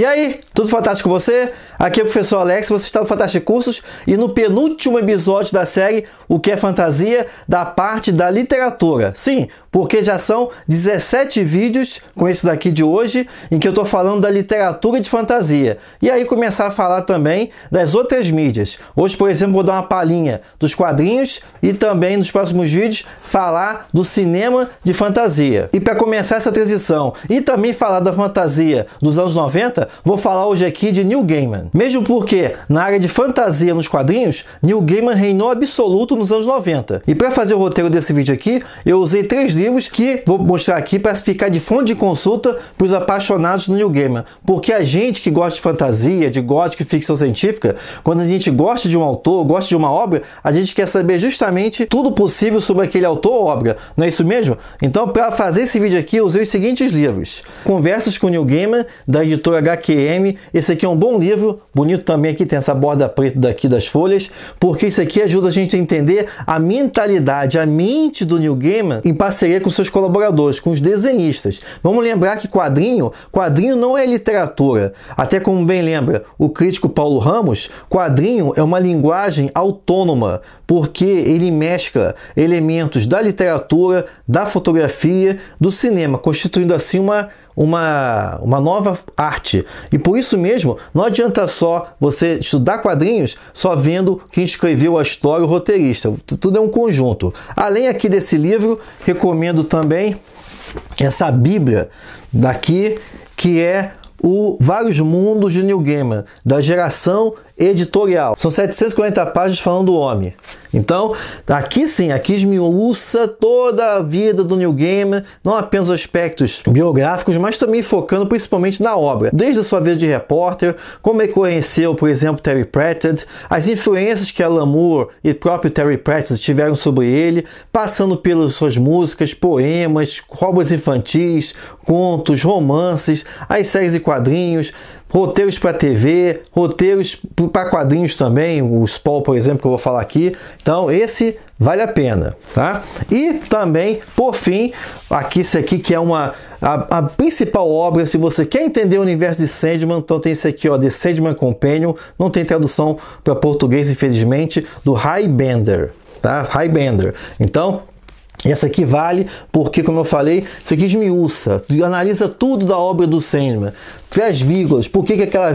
E aí, tudo fantástico com você? Aqui é o professor Alex, você está no Fantástico Cursos e no penúltimo episódio da série O que é Fantasia, da parte da literatura. Sim, porque já são 17 vídeos com esse daqui de hoje, em que eu estou falando da literatura de fantasia. E aí começar a falar também das outras mídias. Hoje, por exemplo, vou dar uma palhinha dos quadrinhos e também nos próximos vídeos falar do cinema de fantasia. E para começar essa transição e também falar da fantasia dos anos 90, vou falar hoje aqui de Neil Gaiman. Mesmo porque, na área de fantasia nos quadrinhos, Neil Gaiman reinou absoluto nos anos 90. E para fazer o roteiro desse vídeo aqui, eu usei 3 livros que vou mostrar aqui para ficar de fonte de consulta para os apaixonados do Neil Gaiman. Porque a gente que gosta de fantasia, de gótica e ficção científica, quando a gente gosta de um autor, gosta de uma obra, a gente quer saber justamente tudo possível sobre aquele autor ou obra. Não é isso mesmo? Então, para fazer esse vídeo aqui, eu usei os seguintes livros. Conversas com Neil Gaiman, da editora HQM. Esse aqui é um bom livro, bonito também aqui, tem essa borda preta daqui das folhas, porque isso aqui ajuda a gente a entender a mentalidade, a mente do Neil Gaiman em parceria com seus colaboradores, com os desenhistas. Vamos lembrar que quadrinho não é literatura. Até como bem lembra o crítico Paulo Ramos, quadrinho é uma linguagem autônoma, porque ele mescla elementos da literatura, da fotografia, do cinema, constituindo assim uma nova arte. E por isso mesmo, não adianta só você estudar quadrinhos só vendo quem escreveu a história, o roteirista. Tudo é um conjunto. Além aqui desse livro, recomendo também essa Bíblia daqui, que é o Vários Mundos de Neil Gaiman, da Geração Editorial. São 740 páginas falando do homem. Então, aqui sim, aqui esmiuça toda a vida do Neil Gaiman, não apenas aspectos biográficos, mas também focando principalmente na obra. Desde a sua vida de repórter, como ele conheceu, por exemplo, Terry Pratchett, as influências que Alan Moore e próprio Terry Pratchett tiveram sobre ele, passando pelas suas músicas, poemas, obras infantis, contos, romances, as séries e quadrinhos, roteiros para TV, roteiros para quadrinhos também, o Spawn, por exemplo, que eu vou falar aqui. Então, esse vale a pena, tá? E também, por fim, aqui esse aqui que é a principal obra, se você quer entender o universo de Sandman, então tem esse aqui, ó, The Sandman Companion, não tem tradução para português, infelizmente, do Ray Bender, tá? Ray Bender. Então, essa aqui vale porque, como eu falei, isso aqui esmiuça, analisa tudo da obra do Sandman. As vírgulas, por que aquela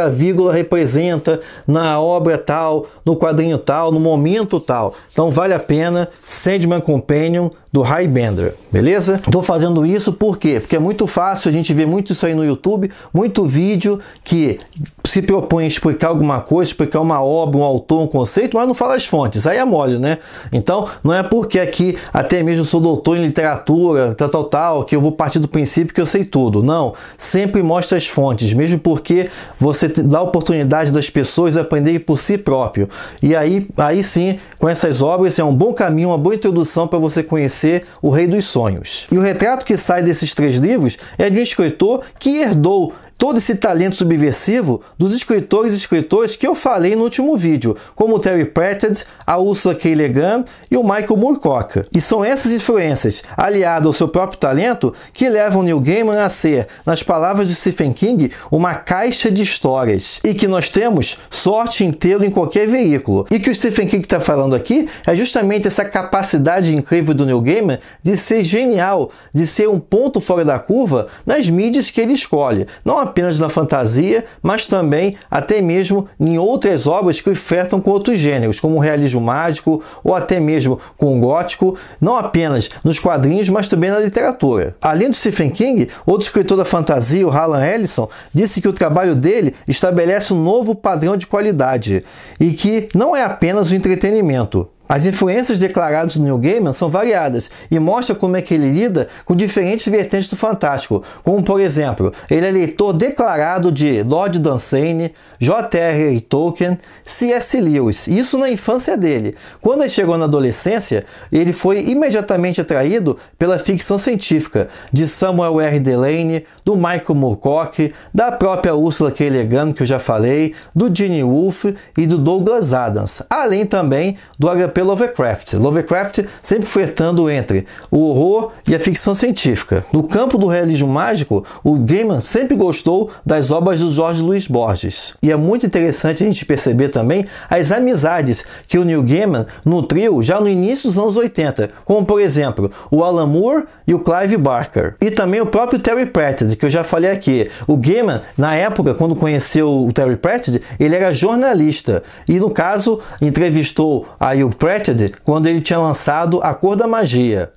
vírgula representa na obra tal, no quadrinho tal, no momento tal. Então vale a pena, Sandman Companion, do Ray Bender, beleza? Estou fazendo isso por quê? Porque é muito fácil, a gente vê muito isso aí no YouTube, muito vídeo que se propõe a explicar alguma coisa, explicar uma obra, um autor, um conceito, mas não fala as fontes, aí é mole, né? Então, não é porque aqui até mesmo sou doutor em literatura, tal, que eu vou partir do princípio que eu sei tudo. Não, sempre mostra as fontes, mesmo porque você dá a oportunidade das pessoas aprenderem por si próprio. E aí sim, com essas obras, é um bom caminho, uma boa introdução para você conhecer o Rei dos Sonhos. E o retrato que sai desses 3 livros é de um escritor que herdou todo esse talento subversivo dos escritores e escritoras que eu falei no último vídeo, como o Terry Pratchett, a Ursula K. Le Guin e o Michael Moorcock. E são essas influências, aliadas ao seu próprio talento, que levam Neil Gaiman a ser, nas palavras de Stephen King, uma caixa de histórias. E que nós temos sorte em tê-lo em qualquer veículo. E que o Stephen King está falando aqui é justamente essa capacidade incrível do Neil Gaiman de ser genial, de ser um ponto fora da curva nas mídias que ele escolhe. Não apenas na fantasia, mas também até mesmo em outras obras que flertam com outros gêneros, como o realismo mágico ou até mesmo com o gótico, não apenas nos quadrinhos, mas também na literatura. Além do Stephen King, outro escritor da fantasia, o Harlan Ellison, disse que o trabalho dele estabelece um novo padrão de qualidade e que não é apenas o entretenimento. As influências declaradas do Neil Gaiman são variadas e mostra como é que ele lida com diferentes vertentes do fantástico, como por exemplo, ele é leitor declarado de Lord Dunsany, J.R.R. Tolkien, C.S. Lewis, isso na infância dele. Quando ele chegou na adolescência, ele foi imediatamente atraído pela ficção científica de Samuel R. Delany, do Michael Moorcock, da própria Ursula K. Le Guin, que eu já falei, do Gene Wolfe e do Douglas Adams, além também do pelo Lovecraft. Lovecraft sempre flertando entre o horror e a ficção científica. No campo do realismo mágico, o Gaiman sempre gostou das obras do Jorge Luis Borges. E é muito interessante a gente perceber também as amizades que o Neil Gaiman nutriu já no início dos anos 80, como por exemplo o Alan Moore e o Clive Barker. E também o próprio Terry Pratchett, que eu já falei aqui. O Gaiman, na época, quando conheceu o Terry Pratchett, ele era jornalista. E no caso, entrevistou aí o Pratchett quando ele tinha lançado A Cor da Magia,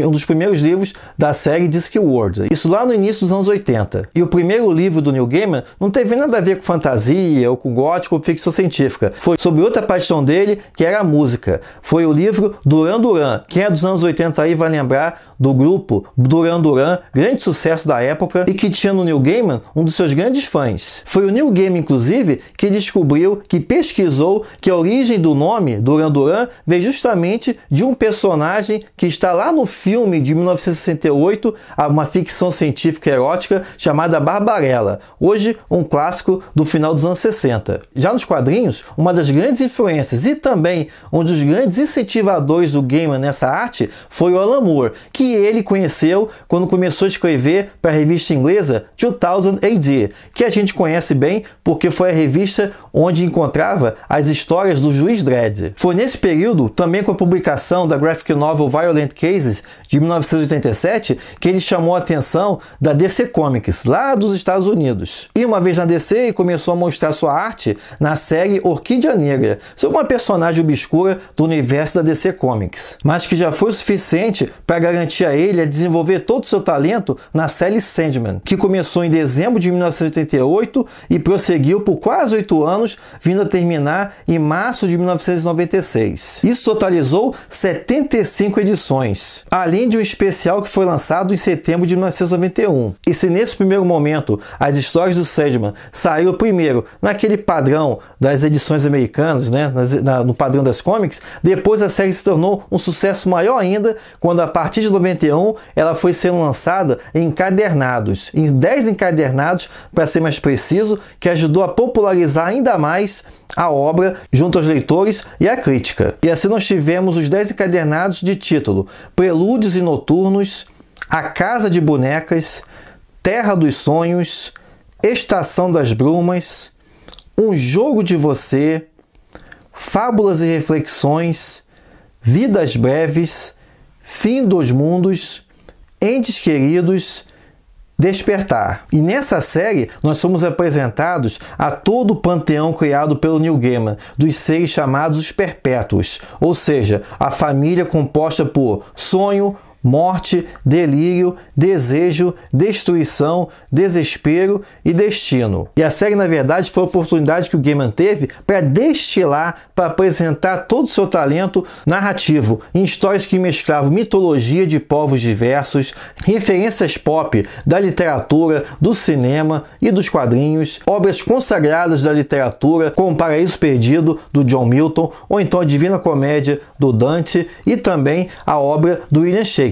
um dos primeiros livros da série Discworld. Isso lá no início dos anos 80. E o primeiro livro do Neil Gaiman não teve nada a ver com fantasia, ou com gótico, ou ficção científica. Foi sobre outra paixão dele, que era a música. Foi o livro Duran Duran. Quem é dos anos 80 aí vai lembrar do grupo Duran Duran, grande sucesso da época, e que tinha no Neil Gaiman um dos seus grandes fãs. Foi o Neil Gaiman, inclusive, que descobriu, que pesquisou que a origem do nome Duran Duran veio justamente de um personagem que está lá no filme de 1968, uma ficção científica erótica chamada Barbarella, hoje um clássico do final dos anos 60. Já nos quadrinhos, uma das grandes influências e também um dos grandes incentivadores do Gaiman nessa arte foi o Alan Moore, que ele conheceu quando começou a escrever para a revista inglesa 2000 AD, que a gente conhece bem porque foi a revista onde encontrava as histórias do Juiz Dredd. Foi nesse período, também com a publicação da graphic novel Violent Cases, de 1987, que ele chamou a atenção da DC Comics, lá dos Estados Unidos. E uma vez na DC, ele começou a mostrar sua arte na série Orquídea Negra, sobre uma personagem obscura do universo da DC Comics, mas que já foi o suficiente para garantir a ele a desenvolver todo o seu talento na série Sandman, que começou em dezembro de 1988 e prosseguiu por quase 8 anos, vindo a terminar em março de 1996. Isso totalizou 75 edições, além de um especial que foi lançado em setembro de 1991. E se nesse primeiro momento as histórias do Sandman saíram primeiro naquele padrão das edições americanas, né, no padrão das comics, depois a série se tornou um sucesso maior ainda quando a partir de 91 ela foi sendo lançada em encadernados, em 10 encadernados para ser mais preciso, que ajudou a popularizar ainda mais a obra junto aos leitores e à crítica. E assim nós tivemos os 10 encadernados de título Prelúdios e Noturnos, A Casa de Bonecas, Terra dos Sonhos, Estação das Brumas, Um Jogo de Você, Fábulas e Reflexões, Vidas Breves, Fim dos Mundos, Entes Queridos, Despertar. E nessa série nós somos apresentados a todo o panteão criado pelo Neil Gaiman, dos seres chamados os Perpétuos, ou seja, a família composta por sonho, morte, delírio, desejo, destruição, desespero e destino. E a série, na verdade, foi a oportunidade que o Gaiman teve para destilar, para apresentar todo o seu talento narrativo em histórias que mesclavam mitologia de povos diversos, referências pop da literatura, do cinema e dos quadrinhos, obras consagradas da literatura, como Paraíso Perdido, do John Milton, ou então a Divina Comédia, do Dante, e também a obra do William Shakespeare.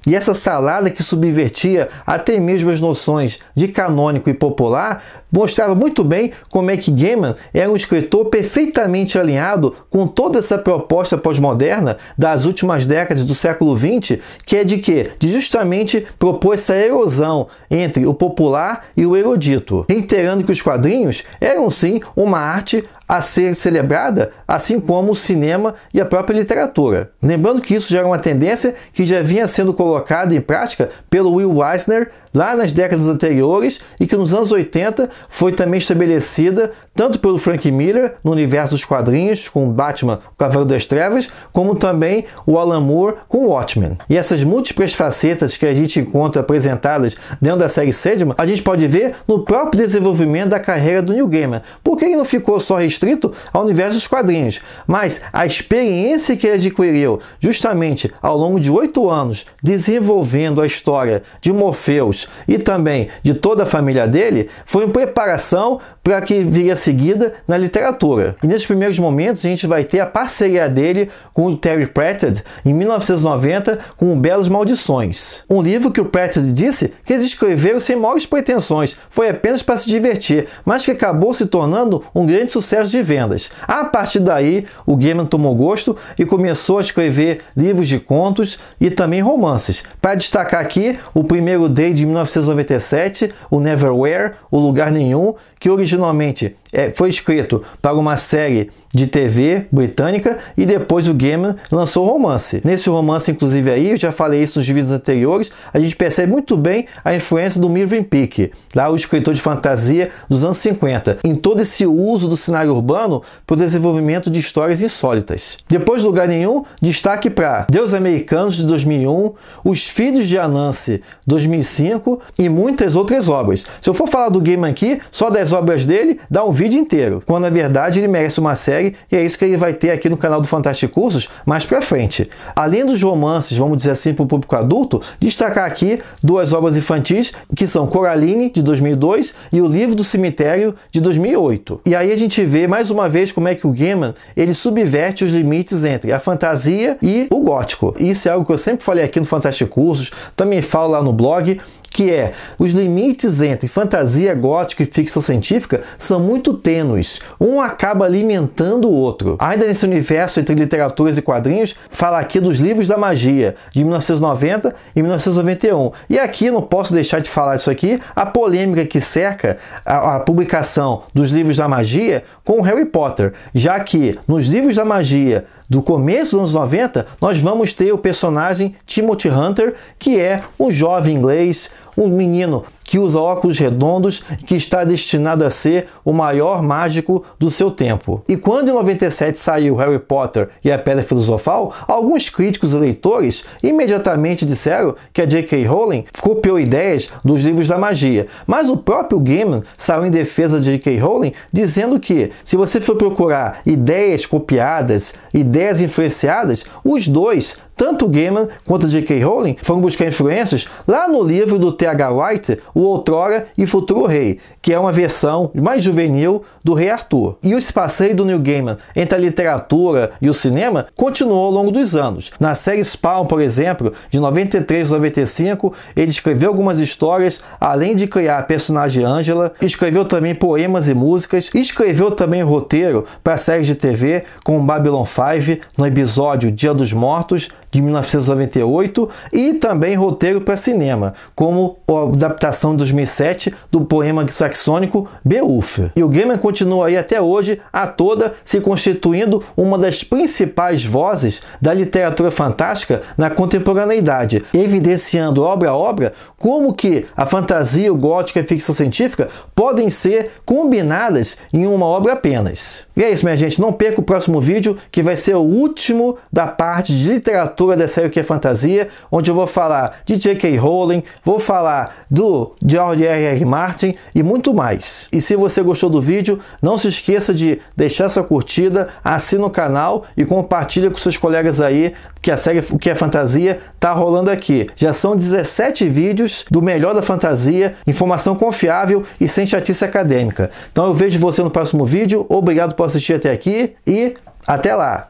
E essa salada que subvertia até mesmo as noções de canônico e popular mostrava muito bem como é que Gaiman era um escritor perfeitamente alinhado com toda essa proposta pós-moderna das últimas décadas do século XX, que é de quê? De justamente propor essa erosão entre o popular e o erudito, reiterando que os quadrinhos eram sim uma arte a ser celebrada, assim como o cinema e a própria literatura. Lembrando que isso já era uma tendência que já vinha sendo colocada em prática pelo Will Eisner lá nas décadas anteriores e que nos anos 80 foi também estabelecida tanto pelo Frank Miller no universo dos quadrinhos com Batman, o Cavaleiro das Trevas, como também o Alan Moore com Watchmen. E essas múltiplas facetas que a gente encontra apresentadas dentro da série Sandman, a gente pode ver no próprio desenvolvimento da carreira do Neil Gaiman, porque ele não ficou só restrito ao universo dos quadrinhos, mas a experiência que ele adquiriu justamente ao longo de 8 anos desenvolvendo a história de Morpheus e também de toda a família dele foi em preparação para que viria a seguida na literatura. E nesses primeiros momentos a gente vai ter a parceria dele com o Terry Pratchett em 1990 com o Belas Maldições. Um livro que o Pratchett disse que eles escreveram sem maiores pretensões, foi apenas para se divertir, mas que acabou se tornando um grande sucesso de vendas. A partir daí, o Gaiman tomou gosto e começou a escrever livros de contos e também romances. Para destacar aqui, o primeiro dele de 1997, o Neverwhere, O Lugar Nenhum, que originalmente foi escrito para uma série de TV britânica e depois o Gaiman lançou o romance. Nesse romance, inclusive aí, eu já falei isso nos vídeos anteriores, a gente percebe muito bem a influência do Mervyn Peake, lá o escritor de fantasia dos anos 50, em todo esse uso do cenário urbano para o desenvolvimento de histórias insólitas. Depois do Lugar Nenhum, destaque para Deus Americanos de 2001, Os Filhos de Anansi 2005 e muitas outras obras. Se eu for falar do Gaiman aqui, só das obras dele, dá um vídeo inteiro, quando na verdade ele merece uma série e é isso que ele vai ter aqui no canal do Fantástico Cursos mais pra frente. Além dos romances, vamos dizer assim, para o público adulto, destacar aqui duas obras infantis que são Coraline, de 2002 e O Livro do Cemitério, de 2008. E aí a gente vê mais uma vez como é que o Gaiman ele subverte os limites entre a fantasia e o gótico. Isso é algo que eu sempre falei aqui no Fantástico Cursos, também falo lá no blog, que é os limites entre fantasia, gótica e ficção científica são muito tênues. Um acaba alimentando o outro. Ainda nesse universo entre literaturas e quadrinhos, fala aqui dos Livros da Magia, de 1990 e 1991. E aqui não posso deixar de falar isso aqui, a polêmica que cerca a publicação dos Livros da Magia com o Harry Potter, já que nos Livros da Magia do começo dos anos 90, nós vamos ter o personagem Timothy Hunter, que é um jovem inglês, um menino que usa óculos redondos e que está destinado a ser o maior mágico do seu tempo. E quando em 97 saiu Harry Potter e a Pedra Filosofal, alguns críticos e leitores imediatamente disseram que a J.K. Rowling copiou ideias dos Livros da Magia. Mas o próprio Gaiman saiu em defesa de J.K. Rowling, dizendo que, se você for procurar ideias copiadas, ideias influenciadas, os dois, tanto o Gaiman quanto a J.K. Rowling, foram buscar influências lá no livro do T.H. White, O Outrora e Futuro Rei, que é uma versão mais juvenil do Rei Arthur. E esse passeio do Neil Gaiman entre a literatura e o cinema continuou ao longo dos anos. Na série Spawn, por exemplo, de 93 a 95, ele escreveu algumas histórias, além de criar a personagem Angela, escreveu também poemas e músicas, escreveu também o roteiro para séries de TV, como Babylon 5, no episódio Dia dos Mortos, de 1998, e também roteiro para cinema, como a adaptação de 2007 do poema saxônico Beowulf. E o Gaiman continua aí até hoje, a toda, se constituindo uma das principais vozes da literatura fantástica na contemporaneidade, evidenciando obra a obra como que a fantasia, o gótico e a ficção científica podem ser combinadas em uma obra apenas. E é isso, minha gente, não perca o próximo vídeo, que vai ser o último da parte de literatura da série O Que é Fantasia, onde eu vou falar de J.K. Rowling, vou falar do George R.R. Martin e muito mais. E se você gostou do vídeo, não se esqueça de deixar sua curtida, assina o canal e compartilha com seus colegas aí, que a série O Que é Fantasia tá rolando aqui. Já são 17 vídeos do melhor da fantasia, informação confiável e sem chatice acadêmica. Então eu vejo você no próximo vídeo, obrigado por assistir até aqui e até lá!